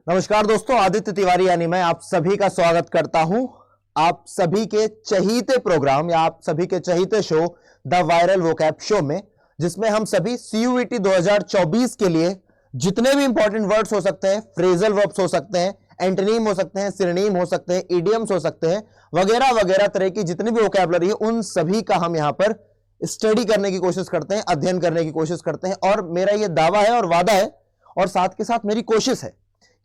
नमस्कार दोस्तों, आदित्य तिवारी यानी मैं आप सभी का स्वागत करता हूं आप सभी के चहीते प्रोग्राम या आप सभी के चहीते show the viral vocab show में, जिसमें हम सभी सीयूईटी 2024 के लिए जितने भी इंपॉर्टेंट वर्ड्स हो सकते हैं, फ्रेजल वर्ब्स हो सकते हैं, एंटोनिम हो सकते हैं, सिनोनिम हो सकते हैं, इडियम्स हो सकते हैं, वगैरह वगैरह तरह की जितनी भी वोकैबुलरी है उन सभी का हम यहां पर स्टडी करने की कोशिश करते हैं, अध्ययन करने की कोशिश करते हैं। और मेरा यह दावा है और वादा है और साथ के साथ मेरी कोशिश है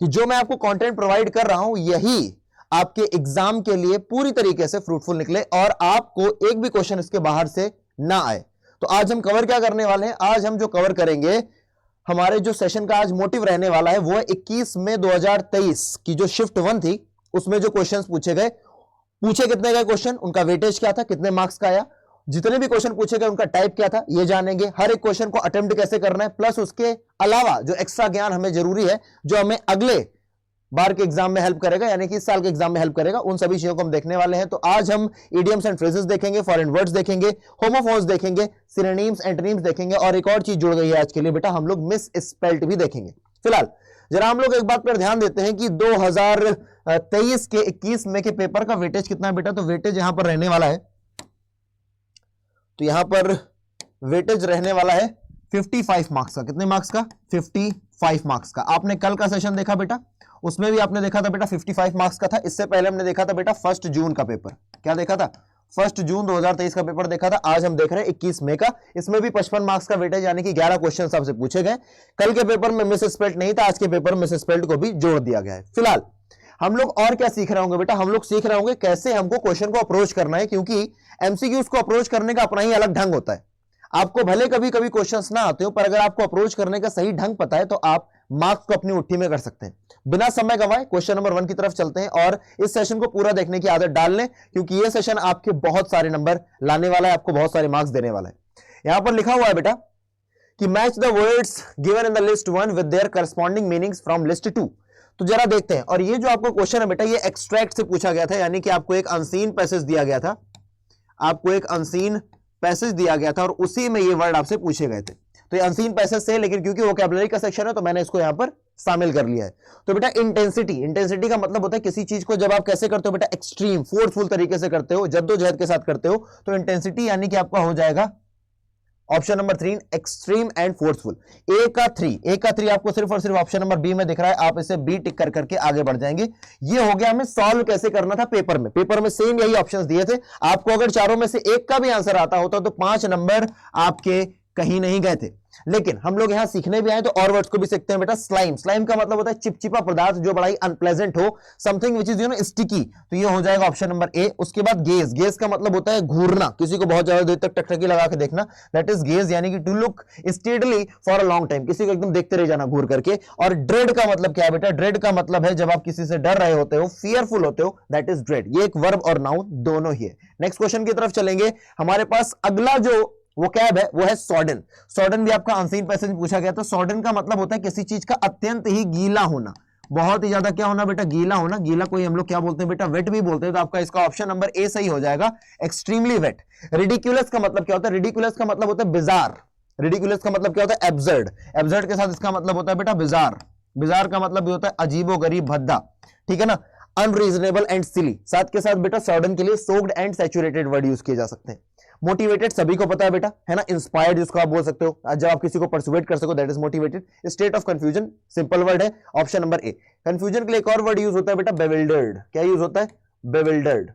कि जो मैं आपको कंटेंट प्रोवाइड कर रहा हूं यही आपके एग्जाम के लिए पूरी तरीके से फ्रूटफुल निकले और आपको एक भी क्वेश्चन इसके बाहर से ना आए। तो आज हम कवर क्या करने वाले हैं? आज हम जो कवर करेंगे, हमारे जो सेशन का आज मोटिव रहने वाला है वो है 21 मई 2023 की जो शिफ्ट 1 थी उसमें जो क्वेश्चंस पूछे गए, पूछे कितने गए क्वेश्चन, उनका वेटेज क्या था, कितने मार्क्स का आया, जितने भी क्वेश्चन पूछे गए उनका टाइप क्या था, ये जानेंगे। हर एक क्वेश्चन को अटेम्प्ट कैसे करना है, प्लस उसके अलावा जो एक्स्ट्रा ज्ञान हमें जरूरी है जो हमें अगले बार के एग्जाम में हेल्प करेगा, यानी कि इस साल के एग्जाम में हेल्प करेगा, उन सभी चीजों को हम देखने वाले हैं। तो आज हम इडियम्स एंड फ्रेजेस देखेंगे, फॉरेन वर्ड्स देखेंगे, होमोफोन्स देखेंगे, सिनोनिम्स, एंटोनिम्स देखेंगे और एक और चीज जुड़ गई है आज के लिए बेटा, हम लोग मिस स्पेल्ट भी देखेंगे। फिलहाल जरा हम लोग एक बात पर ध्यान देते हैं कि 2023 के 21 मई के पेपर का वेटेज कितना है बेटा। तो वेटेज यहां पर रहने वाला है, तो यहां पर वेटेज रहने वाला है 55 मार्क्स का। कितने मार्क्स का? 55 मार्क्स का। आपने कल का सेशन देखा बेटा, उसमें भी आपने देखा था बेटा 55 मार्क्स का था। इससे पहले हमने देखा था बेटा 1 जून का पेपर। क्या देखा था? 1 जून 2023 का पेपर देखा था। आज हम देख रहे हैं 21 मई का। इसमें भी 55 मार्क्स का वेटेज, यानी कि 11 क्वेश्चन आपसे पूछे गए। कल के पेपर में मिस स्पेल्ट नहीं था, आज के पेपर में मिस स्पेल्ट को भी जोड़ दिया गया है। फिलहाल हम लोग और क्या सीख रहे होंगे बेटा? हम लोग सीख रहे होंगे कैसे हमको क्वेश्चन को अप्रोच करना है, क्योंकि एमसीक्यूज को अप्रोच करने का अपना ही अलग ढंग होता है। आपको भले कभी कभी क्वेश्चंस ना आते हो, पर अगर आपको अप्रोच करने का सही ढंग पता है तो आप मार्क्स को अपनी मुट्ठी में कर सकते हैं। बिना समय गंवाए क्वेश्चन नंबर 1 की तरफ चलते हैं और इस सेशन को पूरा देखने की आदत डाल लें, क्योंकि यह सेशन आपके बहुत सारे नंबर लाने वाला है, आपको बहुत सारे मार्क्स देने वाला है। यहां पर लिखा हुआ है बेटा कि match the words given in the list 1 with their corresponding meanings from list 2। तो जरा देखते हैं। और ये जो आपको क्वेश्चन है बेटा, ये एक्सट्रैक्ट से पूछा गया था, यानी कि आपको एक अनसीन पैसेज दिया गया था, आपको एक अनसीन पैसेज दिया गया था और उसी में ये वर्ड आपसे पूछे गए थे। तो ये अनसीन पैसेज से, लेकिन क्योंकि वोकैबुलरी का सेक्शन है तो मैंने इसको यहां पर शामिल कर लिया है। तो बेटा इंटेंसिटी का मतलब होता है किसी चीज को जब आप कैसे करते हो बेटा, एक्सट्रीम फोर्सफुल तरीके से करते हो, जद्दोजहद के साथ करते हो, तो इंटेंसिटी यानी कि आपका हो जाएगा option number 3, extreme and forceful. A का 3 आपको सिर्फ और सिर्फ ऑप्शन नंबर बी में दिख रहा है, आप इसे बी टिक कर करके आगे बढ़ जाएंगे। ये हो गया हमें सॉल्व कैसे करना था पेपर में। पेपर में सेम यही ऑप्शंस दिए थे। आपको अगर चारों में से एक का भी आंसर आता होता तो 5 नंबर आपके कहीं नहीं गए थे। लेकिन हम लोग यहां सीखने भी आए तो और वर्ड्स को भी सीखते हैं बेटा। स्लाइम का मतलब होता है चिपचिपा पदार्थ जो बड़ा ही अनप्लेजेंट हो, समथिंग विच इज स्टिकी, तो ये हो जाएगा ऑप्शन नंबर ए। उसके बाद गेज का मतलब होता है घूरना, किसी को बहुत ज्यादा देर तक टकटकी लगा के देखना, दैट इज गेज, यानी कि to look steadily for a long time, किसी को एकदम देखते रह जाना घूर करके। और ड्रेड का मतलब क्या है बेटा? ड्रेड का मतलब है जब आप किसी से डर रहे होते हो, फियरफुल होते हो, दैट इज ड्रेड। ये एक वर्ब और नाउन दोनों ही है। नेक्स्ट क्वेश्चन की तरफ चलेंगे। हमारे पास अगला जो वो कैब है वो है सॉर्डन। सॉर्डन भी आपका अनसीन पैसेज पूछा गया। तो सॉर्डन का मतलब होता है किसी चीज का अत्यंत ही गीला होना, बहुत ही ज्यादा क्या होना बेटा? गीला होना। गीला कोई हम लोग क्या बोलते हैं बेटा? वेट भी बोलते हैं। तो आपका इसका ऑप्शन नंबर ए सही हो जाएगा, एक्सट्रीमली वेट। रिडिकुलस का मतलब क्या होता है? रिडिकुलस का मतलब होता है बिजार। रिडिकुलस का मतलब क्या होता है? एब्सर्ड। एब्सर्ड के साथ इसका मतलब होता है बेटा बिजार। बिजार का मतलब भी होता है अजीबोगरीब, भद्दा, ठीक है ना, अनरीजनेबल एंड सिली। साथ के साथ बेटा सॉर्डन के लिए soaked and saturated word use किए जा सकते हैं। मोटिवेटेड सभी को पता है बेटा, है ना। इंस्पायर्ड जिसको आप बोल सकते हो, जब आप किसी को परसुएट कर सको, that is motivated. State of confusion simple word है, ऑप्शन नंबर ए। कंफ्यूजन के लिए एक और वर्ड यूज होता है बेटा, बेविल्डर्ड। क्या यूज होता है? बेविल्डर्ड।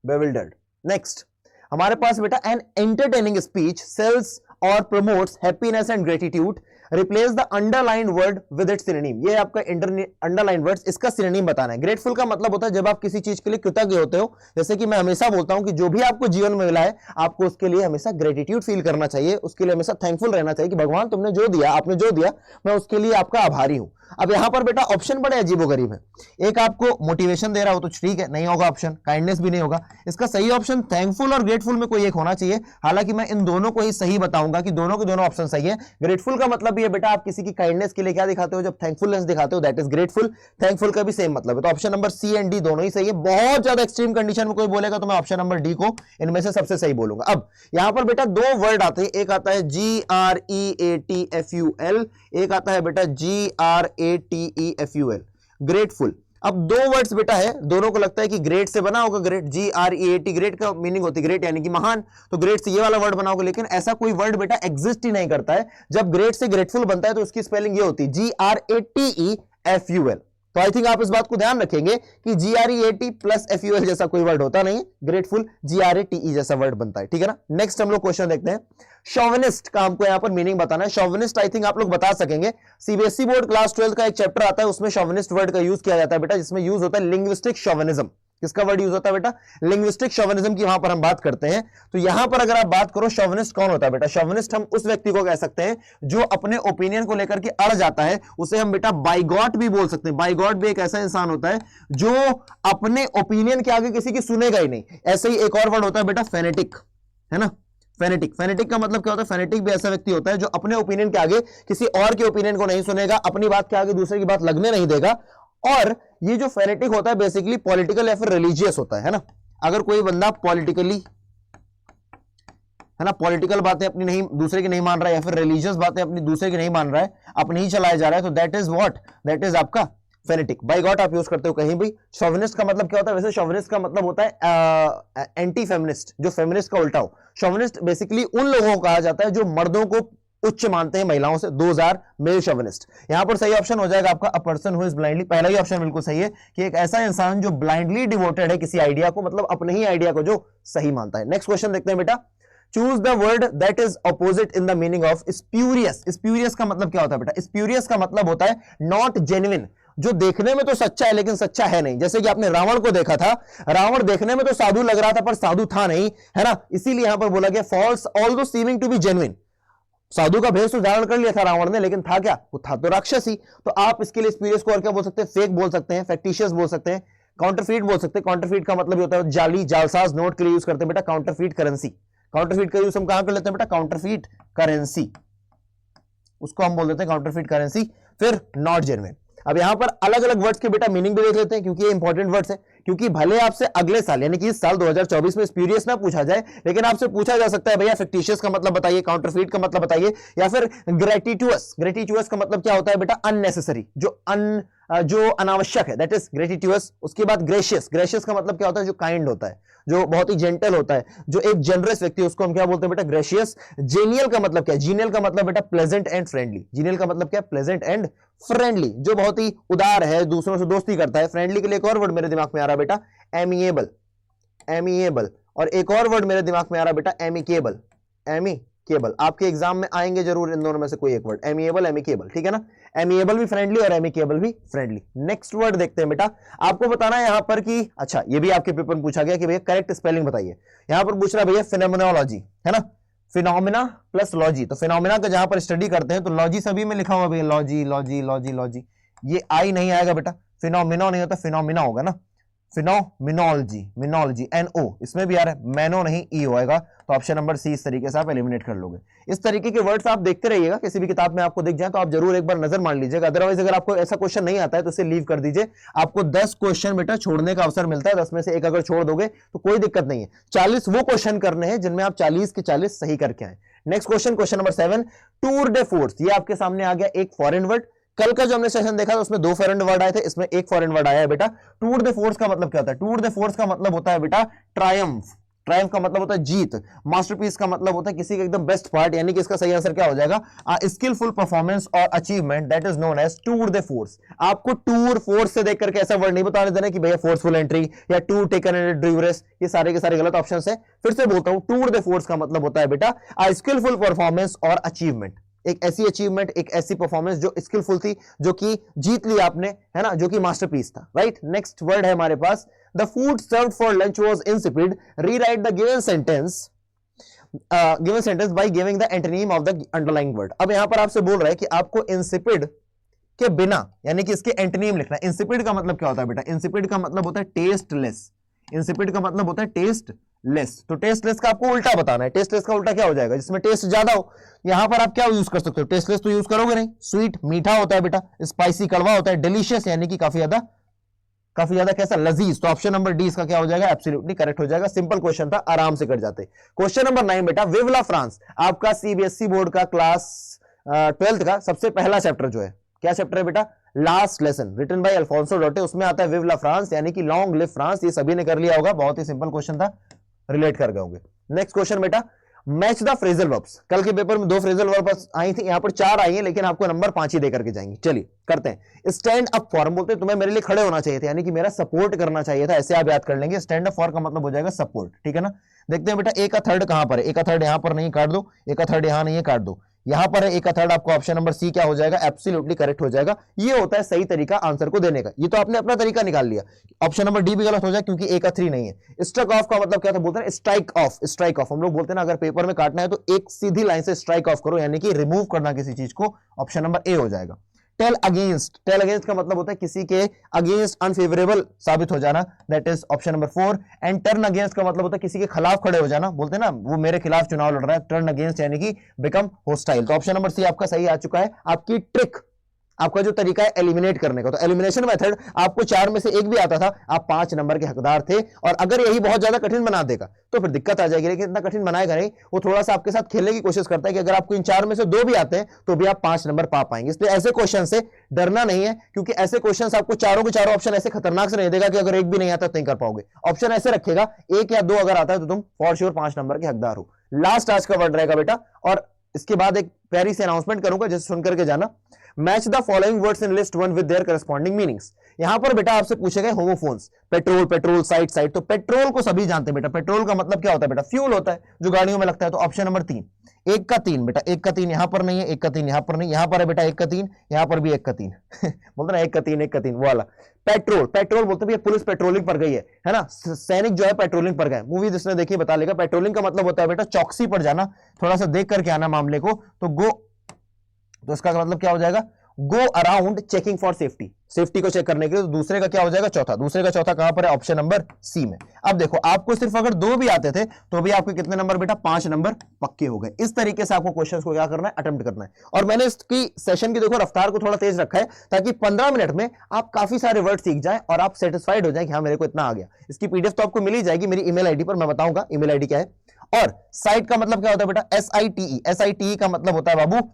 बेविल्डर्ड। नेक्स्ट हमारे पास बेटा एन एंटरटेनिंग स्पीच सेल्स और promotes happiness and gratitude, replace the underline word with its synonym. ये आपका अंडरलाइन वर्ड्स, इसका सिनोनिम बताना है। ग्रेटफुल का मतलब होता है जब आप किसी चीज के लिए कृतज्ञ होते हो। जैसे कि मैं हमेशा बोलता हूं कि जो भी आपको जीवन में मिला है आपको उसके लिए हमेशा ग्रेटिट्यूड फील करना चाहिए, उसके लिए हमेशा थैंकफुल रहना चाहिए कि भगवान तुमने जो दिया, आपने जो दिया, मैं उसके लिए आपका आभारी हूं। अब यहां पर बेटा ऑप्शन बड़े अजीबोगरीब है। एक आपको मोटिवेशन दे रहा हो तो ठीक है, नहीं होगा ऑप्शन। काइंडनेस भी नहीं होगा। इसका सही ऑप्शन थैंकफुल और ग्रेटफुल में कोई एक होना चाहिए। हालांकि मैं इन दोनों को ही सही बताऊंगा बताऊंगा कि दोनों के दोनों ऑप्शन सही है। ग्रेटफुल का मतलब भी है बेटा आप किसी की काइंडनेस के लिए क्या दिखाते हो, जब थैंकफुलनेस दिखाते हो, दैट इज ग्रेटफुल। थैंकफुल का भी सेम मतलब है। तो option number C and D दोनों ही सही है। बहुत ज्यादा एक्सट्रीम कंडीशन में कोई बोलेगा तो मैं ऑप्शन नंबर डी को इनमें से सबसे सही बोलूंगा। अब यहां पर बेटा दो वर्ड आते हैं, एक आता है GREATFUL, एक आता है बेटा GRATEFUL, ग्रेटफुल। अब दो वर्ड्स बेटा है, दोनों को लगता है कि ग्रेट से बना होगा, ग्रेट GREAT, ग्रेट का मीनिंग होती है ग्रेट यानी कि महान, तो ग्रेट से ये वाला वर्ड बना होगा, लेकिन ऐसा कोई वर्ड बेटा एग्जिस्ट ही नहीं करता है। जब ग्रेट से ग्रेटफुल बनता है तो उसकी स्पेलिंग ये होती है GRATEFUL। तो आई थिंक आप इस बात को ध्यान रखेंगे कि GREAT प्लस FUL जैसा कोई वर्ड होता नहीं, ग्रेटफुल GRATE जैसा वर्ड बनता है, ठीक है ना। नेक्स्ट हम लोग क्वेश्चन देखते हैं। शॉविनिस्ट का हमको यहां पर मीनिंग बताना है। शॉविनिस्ट आई थिंक आप लोग बता सकेंगे, सीबीएसई बोर्ड क्लास 12 का एक चैप्टर आता है, उसमें शॉविनिस्ट वर्ड का यूज किया जाता है बेटा, जिसमें यूज होता है लिंग्विस्टिक शॉविनिज्म। किसका वर्ड यूज होता है बेटा, लिंग्विस्टिक शॉविनिज्म की वहां पर हम बात करते हैं। तो यहां पर अगर आप बात करो शॉविनिस्ट कौन होता है बेटा, शॉविनिस्ट हम उस व्यक्ति को कह सकते हैं जो अपने ओपिनियन को लेकर के अड़ जाता है, उसे हम बेटा बाइगॉट भी बोल सकते हैं। बाइगॉट भी एक ऐसा इंसान होता है जो अपने ओपिनियन के आगे किसी की सुनेगा ही नहीं। ऐसे ही एक और वर्ड होता है बेटा फेनेटिक, है ना, फेनेटिक। फेनेटिक का मतलब क्या होता है, फेनेटिक भी ऐसा व्यक्ति होता है जो अपने ओपिनियन के आगे किसी और के ओपिनियन को नहीं सुनेगा, अपनी बात के आगे दूसरे की बात लगने नहीं देगा। और ये जो फेनेटिक होता है बेसिकली पॉलिटिकल या फिर रिलीजियस होता है ना। अगर कोई बंदा पॉलिटिकली, है ना, पॉलिटिकल बातें अपनी नहीं दूसरे की नहीं मान रहा है, या फिर रिलीजियस बातें अपनी दूसरे की नहीं मान रहा है, अपनी ही चलाया जा रहा है, तो that is what, that is आपका फेनेटिक। बाइगॉट आप यूज करते हो कहीं भी। शॉविनिस्ट का मतलब क्या होता है, वैसे शॉविनिस्ट का मतलब होता है एंटी फेमिनिस्ट, जो फेमिनिस्ट का उल्टा हो। शॉविनिस्ट बेसिकली उन लोगों को कहा जाता है जो मर्दों को उच्च मानते हैं महिलाओं से। 2000 मेल शॉविनिस्ट। यहां पर सही ऑप्शन हो जाएगा आपका a person who is blindly, पहला ही ऑप्शन बिल्कुल सही है कि एक ऐसा इंसान जो ब्लाइंडली डिवोटेड है किसी आइडिया को, मतलब अपने ही आइडिया को जो सही मानता है। नेक्स्ट क्वेश्चन देखते हैं बेटा। Choose the word that is opposite in the meaning of spurious. Spurious का मतलब क्या होता है बेटा, स्प्यूरियस का मतलब होता है नॉट जेन्युइन, जो देखने में तो सच्चा है लेकिन सच्चा है नहीं। जैसे कि आपने रावण को देखा था, रावण देखने में तो साधु लग रहा था पर साधु था नहीं, है ना, इसीलिए यहां पर बोला गया false although seeming to be genuine. साधु का भेष तो धारण कर लिया था रावण ने, लेकिन था क्या, वो था तो राक्षस ही। तो आप इसके लिए स्प्यूरियस को और क्या बोल सकते हैं, फेक बोल सकते हैं, फैक्टिशियस बोल सकते हैं, काउंटरफीट बोल सकते हैं। काउंटरफीट का मतलब होता है जाली, जालसाज नोट के लिए यूज करते हैं बेटा काउंटरफीट करेंसी। काउंटरफीट का यूज हम कहां कर लेते हैं बेटा, काउंटरफीट करेंसी, उसको हम बोल देते हैं काउंटरफीट करेंसी। फिर नॉट जेन्युइन। अब यहां पर अलग अलग वर्ड्स के बेटा मीनिंग भी देख लेते हैं, क्योंकि ये इंपॉर्टेंट वर्ड्स है। क्योंकि भले आपसे अगले साल यानी कि इस साल 2024 में स्प्यूरियस ना पूछा जाए, लेकिन आपसे पूछा जा सकता है भैया फिक्टिशियस का मतलब बताइए, काउंटरफीट का मतलब बताइए, या फिर ग्रेटिट्यूअस। ग्रेटिट्यूअस का मतलब क्या होता है बेटा, अननेसेसरी, जो अनावश्यक है, दैट इज ग्रेटिट्यूअस। उसके बाद ग्रेशियस। ग्रेशियस का मतलब क्या होता है, जो काइंड होता है, जो बहुत ही जेंटल होता है, जो एक जनरस व्यक्ति है, उसको हम क्या बोलते हैं बेटा, ग्रेशियस। जेनियल का मतलब क्या है, जीनियल का मतलब बेटा प्लेजेंट एंड फ्रेंडली। जीनियल का मतलब क्या है, प्लेजेंट एंड फ्रेंडली, जो बहुत ही उदार है, दूसरों से दोस्ती करता है। फ्रेंडली के लिए एक और वर्ड मेरे दिमाग में आ रहा बेटा, एमिएबल। एमिएबल। और एक और वर्ड मेरे दिमाग में आ रहा बेटा, एमिकेबल। एमिकेबल आपके एग्जाम में आएंगे जरूर, इन दोनों में से कोई एक वर्ड, एमिएबल, एमिकेबल, ठीक है ना। एमिएबल भी फ्रेंडली और एमिकेबल भी फ्रेंडली। नेक्स्ट वर्ड देखते हैं बेटा। आपको बताना है यहां पर कि अच्छा, ये भी आपके पेपर में पूछा गया कि भैया करेक्ट स्पेलिंग बताइए। यहां पर पूछ रहा है भैया फिनोमिनोलॉजी, है ना, फिनोमिना प्लस लॉजी। तो फिनोमिना का जहां पर स्टडी करते हैं तो लॉजी सभी में लिखा हुआ भैया, लॉजी लॉजी लॉजी लॉजी, ये आई नहीं आएगा बेटा, फिनोमिनो नहीं होता, फिनोमिना होगा ना, फिनोमिनोलॉजी, मिनोलॉजी, NO इसमें भी आ रहा है, मैनो नहीं ई होएगा। तो ऑप्शन नंबर सी इस तरीके से आप एलिमिनेट कर लोगे। इस तरीके के वर्ड्स आप देखते रहिएगा, किसी भी किताब में आपको दिख जाए तो आप जरूर एक बार नजर मार लीजिएगा। अदरवाइज अगर आपको ऐसा क्वेश्चन नहीं आता है तो इसे लीव कर दीजिए। आपको 10 क्वेश्चन बेटा छोड़ने का अवसर मिलता है, 10 में से एक अगर छोड़ दोगे तो कोई दिक्कत नहीं है। 40 वो क्वेश्चन करने हैं जिनमें आप 40 के 40 सही करके आए। Next question, question number 7, tour day force. ये आपके सामने आ गया एक फॉरेन वर्ड। कल का जो हमने सेशन देखा था उसमें 2 फॉरेन वर्ड आए थे, इसमें एक फॉरेन वर्ड आया है बेटा। टूर दे फोर्स का मतलब क्या होता है, टूर दे फोर्स का मतलब होता है बेटा ट्रायम्फ। ट्रायम्फ का मतलब होता है जीत। मास्टरपीस का मतलब होता है किसी का एकदम बेस्ट पार्ट, यानी कि इसका सही आंसर क्या हो जाएगा, स्किलफुल परफॉर्मेंस और achievement, that is known as tour de force. आपको टूर फोर्स से देख करके ऐसा वर्ड नहीं बताने देना कि भैया फोर्सफुल एंट्री या टूर टेकन इन ड्यूरेस, ये सारे के सारे गलत ऑप्शन है। फिर से बोलता हूं, टूर दे फोर्स का मतलब होता है बेटा स्किलफुल परफॉर्मेंस और अचीवमेंट। एक ऐसी अचीवमेंट, एक ऐसी परफॉर्मेंस जो स्किलफुल थी, जो कि जीत ली आपने, है ना, जो कि मास्टरपीस था, राइट। नेक्स्ट वर्ड है हमारे पास, the food served for lunch was insipid, rewrite the given sentence by giving the antonym of the underlying word. अब यहां पर आपसे बोल रहा है कि आपको इंसिपिड के बिना, यानी कि इसके एंटोनिम लिखना है। इंसिपिड का मतलब क्या होता है बेटा, इंसिपिड का मतलब होता है टेस्टलेस। इंसिपिड का मतलब होता है टेस्टलेस। लेस, तो टेस्ट लेस का आपको उल्टा बताना है। टेस्ट लेस का उल्टा क्या हो जाएगा, जिसमें टेस्ट ज्यादा हो। यहां पर आप क्या यूज कर सकते हो, टेस्ट लेस तो यूज करोगे नहीं। स्वीट मीठा होता है बेटा, स्पाइसी कड़वा होता है, डिलीशियस यानी कि काफी ज्यादा कैसा, लजीज। तो ऑप्शन नंबर डी इसका क्या हो जाएगा, एब्सोल्युटली करेक्ट हो जाएगा। सिंपल क्वेश्चन था, आराम से कर जाते। क्वेश्चन नंबर 9 बेटा, विव ला फ्रांस आपका सीबीएसई बोर्ड का क्लास 12th का सबसे पहला चैप्टर जो है, क्या चैप्टर है बेटा, last lesson, written by Alphonse Daudet. उसमें आता है विव ला फ्रांस यानी कि लॉन्ग लिव फ्रांस। ये सभी ने कर लिया होगा, बहुत ही सिंपल क्वेश्चन था, रिलेट कर गए होंगे। नेक्स्ट क्वेश्चन बेटा, मैच द फ्रेजल वर्ब्स। कल के पेपर में 2 फ्रेजल वर्ब्स आई थी, यहां पर 4 आई हैं, लेकिन आपको नंबर 5 ही देकर के जाएंगे। चलिए करते हैं। स्टैंड अप फॉर बोलते हैं तुम्हें मेरे लिए खड़े होना चाहिए था, यानी कि मेरा सपोर्ट करना चाहिए था, ऐसे आप याद कर लेंगे। स्टैंड अप फॉर का मतलब हो जाएगा सपोर्ट, ठीक है ना। देखते हैं बेटा, ए का थर्ड कहां पर है, ए का थर्ड यहां पर नहीं, काट दो। ए का थर्ड यहां नहीं है, काट दो। यहां पर है ए का थर्ड, आपको ऑप्शन नंबर सी क्या हो जाएगा, एब्सोल्युटली करेक्ट हो जाएगा। ये होता है सही तरीका आंसर को देने का। ये तो आपने अपना तरीका निकाल लिया, ऑप्शन नंबर डी भी गलत हो जाए क्योंकि ए का 3 नहीं है। स्ट्राइक ऑफ का मतलब क्या था, बोलते हैं स्ट्राइक ऑफ। स्ट्राइक ऑफ हम लोग बोलते हैं ना, अगर पेपर में काटना है तो एक सीधी लाइन से स्ट्राइक ऑफ करो, यानी कि रिमूव करना किसी चीज को। ऑप्शन नंबर ए हो जाएगा। टेल अगेंस्ट, टेल अगेंस्ट का मतलब होता है किसी के अगेंस्ट अनफेवरेबल साबित हो जाना, that is option number 4। And turn against का मतलब होता है किसी के खिलाफ खड़े हो जाना, बोलते हैं ना वो मेरे खिलाफ चुनाव लड़ रहा है, टर्न अगेंस्ट यानी कि बिकम होस्टाइल। तो ऑप्शन नंबर सी आपका सही आ चुका है। आपकी ट्रिक, आपका जो तरीका है एलिमिनेट करने का, तो एलिमिनेशन मेथड आपको 4 में से 1 भी आता था, आप 5 नंबर के हकदार थे। और अगर यही बहुत ज्यादा कठिन बना देगा तो फिर दिक्कत आ जाएगी, लेकिन इतना कठिन बनाएगा नहीं। वो थोड़ा सा आपके साथ खेलने की कोशिश करता है कि अगर आपको इन 4 में से 2 भी आते हैं तो भी आप 5 नंबर पा पाएंगे। इसलिए ऐसे क्वेश्चन से डरना नहीं है, क्योंकि ऐसे क्वेश्चन आपको चारों के चारों ऑप्शन ऐसे खतरनाक से नहीं देगा कि अगर एक भी नहीं आता तो नहीं कर पाओगे। ऑप्शन ऐसे रखेगा 1 या 2 अगर आता है तो तुम फॉर श्योर 5 नंबर के हकदार हो। लास्ट आज का वर्ड रहेगा बेटा, और इसके बाद एक प्यारी सी अनाउंसमेंट करूंगा जिसे सुनकर के जाना। Match the following words in list 1 with their corresponding meanings. यहां पर बेटा आपसे पूछे गए homophones, petrol, petrol, side, side. तो पेट्रोल को सभी जानते हैं बेटा, पेट्रोल का मतलब क्या होता है बेटा, फ्यूल होता है जो गाड़ियों में लगता है। तो ऑप्शन नंबर 3, 1 का 3 बेटा, 1 का 3 यहां पर नहीं है, 1 का 3 यहां पर नहीं, यहां पर है बेटा 1 का 3, यहां पर भी 1 का 3 बोलते ना 1 का 3 1 का 3 वो वाला। पेट्रोल, पेट्रोल बोलते हैं पुलिस पेट्रोलिंग पर गई है ना, सैनिक जो है पेट्रोलिंग पर गए। मूवी जिसने देखी बता लेगा। पेट्रोलिंग का मतलब होता है बेटा चौकसी पर जाना, थोड़ा सा देख करके आना मामले को। तो इसका मतलब क्या हो जाएगा, go around checking for safety, safety को चेक करने के लिए। तो दूसरे का क्या हो जाएगा, चौथा। दूसरे का चौथा कहां पर है, ऑप्शन नंबर सी में। अब देखो आपको सिर्फ अगर 2 भी आते थे तो भी आपके कितने नंबर बेटा, 5 नंबर पक्के हो गए। इस तरीके से आपको क्वेश्चंस को क्या करना है, अटेम्प्ट करना है। और मैंने इसकी सेशन की देखो रफ्तार को थोड़ा तेज रखा है, ताकि 15 मिनट में आप काफी सारे वर्ड सीख जाए और आप सेटिस्फाइड हो जाए कि हाँ मेरे को इतना आ गया। इसकी पीडीएफ तो आपको मिल ही जाएगी मेरी ईमेल आईडी पर, मैं बताऊंगा ईमेल आईडी क्या है। और साइट का मतलब क्या होता है बेटा, SITE। SITE का मतलब होता है बाबू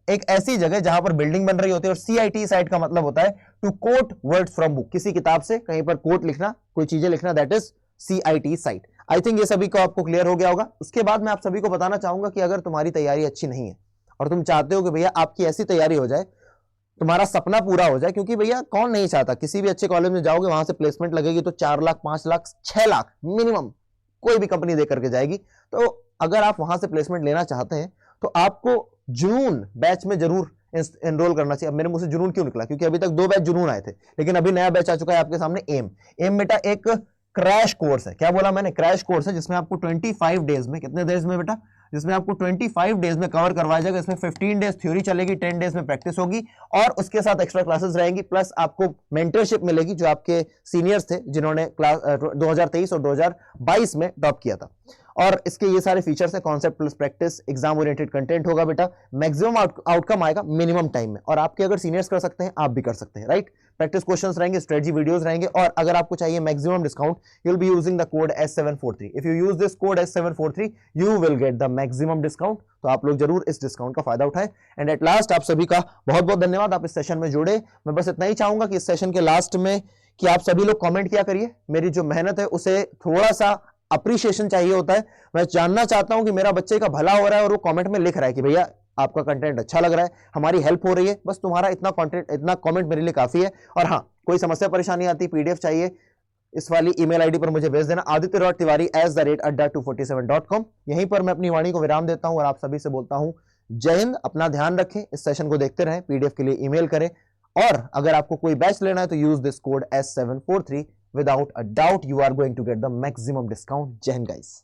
एक ऐसी जगह जहां पर बिल्डिंग बन रही होती है। और CIT साइट का मतलब होता है to quote words from book, किसी किताब से कहीं पर कोट लिखना, कोई चीजें लिखना, that is CIT site. I think ये सभी को आपको क्लियर हो गया होगा। उसके बाद मैं आप सभी को बताना चाहूंगा कि अगर तुम्हारी तैयारी अच्छी नहीं है और तुम चाहते हो कि भैया आपकी ऐसी तैयारी हो जाए, तुम्हारा सपना पूरा हो जाए, क्योंकि भैया कौन नहीं चाहता, किसी भी अच्छे कॉलेज में जाओगे वहां से प्लेसमेंट लगेगी तो 4 लाख 5 लाख 6 लाख मिनिमम कोई भी कंपनी दे करके जाएगी। तो अगर आप वहां से प्लेसमेंट लेना चाहते हैं तो आपको जुनून बैच में जरूर एनरोल करना चाहिए। अब मेरे मुंह से जुनून क्यों निकला, क्योंकि अभी तक 2 बैच जुनून आए थे, लेकिन अभी नया बैच आ चुका है आपके सामने, एम। एम बेटा एक क्रैश कोर्स है। क्या बोला मैंने, क्रैश कोर्स है, जिसमें आपको 25 डेज में, कितने डेज में बेटा, जिसमें आपको 25 डेज में कवर करवाया जाएगा। इसमें 15 डेज थ्योरी चलेगी, 10 डेज में प्रैक्टिस होगी, और उसके साथ एक्स्ट्रा क्लासेस रहेंगी, प्लस आपको मेंटरशिप मिलेगी जो आपके सीनियर्स थे जिन्होंने क्लास 2023 और 2022 में टॉप किया था। और इसके ये सारे फीचर्स है, concept plus practice, exam oriented content होगा बेटा, मैक्सिमम आउटकम आएगा मिनिमम टाइम में। और आपके अगर सीनियर्स कर सकते हैं आप भी कर सकते हैं, राइट। प्रैक्टिस क्वेश्चंस रहेंगे, स्ट्रेटजी वीडियोस रहेंगे, और अगर आपको चाहिए maximum discount, you will be using the code S743। If you use this code S743 you will get the maximum discount. तो आप लोग जरूर इस डिस्काउंट का फायदा उठाएं। एंड एट लास्ट आप सभी का बहुत बहुत धन्यवाद, आप इस सेशन में जुड़े। मैं बस इतना ही चाहूंगा कि इस सेशन के लास्ट में कि आप सभी लोग कमेंट किया करिए। मेरी जो मेहनत है उसे थोड़ा सा अप्रिशिएशन चाहिए होता है। मैं जानना चाहता हूं कि मेरा बच्चे का भला हो रहा है और वो कमेंट में लिख रहा है कि भैया आपका कंटेंट अच्छा लग रहा है, हमारी हेल्प हो रही है। बस तुम्हारा इतना कंटेंट, इतना कमेंट मेरे लिए काफी है। और हाँ, कोई समस्या परेशानी आती, पीडीएफ चाहिए, इस वाली ईमेल आईडी पर मुझे भेज देना, aditya.tiwari@adda247.com। यहीं पर मैं अपनी वाणी को विराम देता हूं और आप सभी से बोलता हूं जय हिंद। अपना ध्यान रखें, इस सेशन को देखते रहें, पीडीएफ के लिए ईमेल करें, और अगर आपको कोई बैच लेना है तो use this code S743। Without a doubt, you are going to get the maximum discount. Jai Hind guys.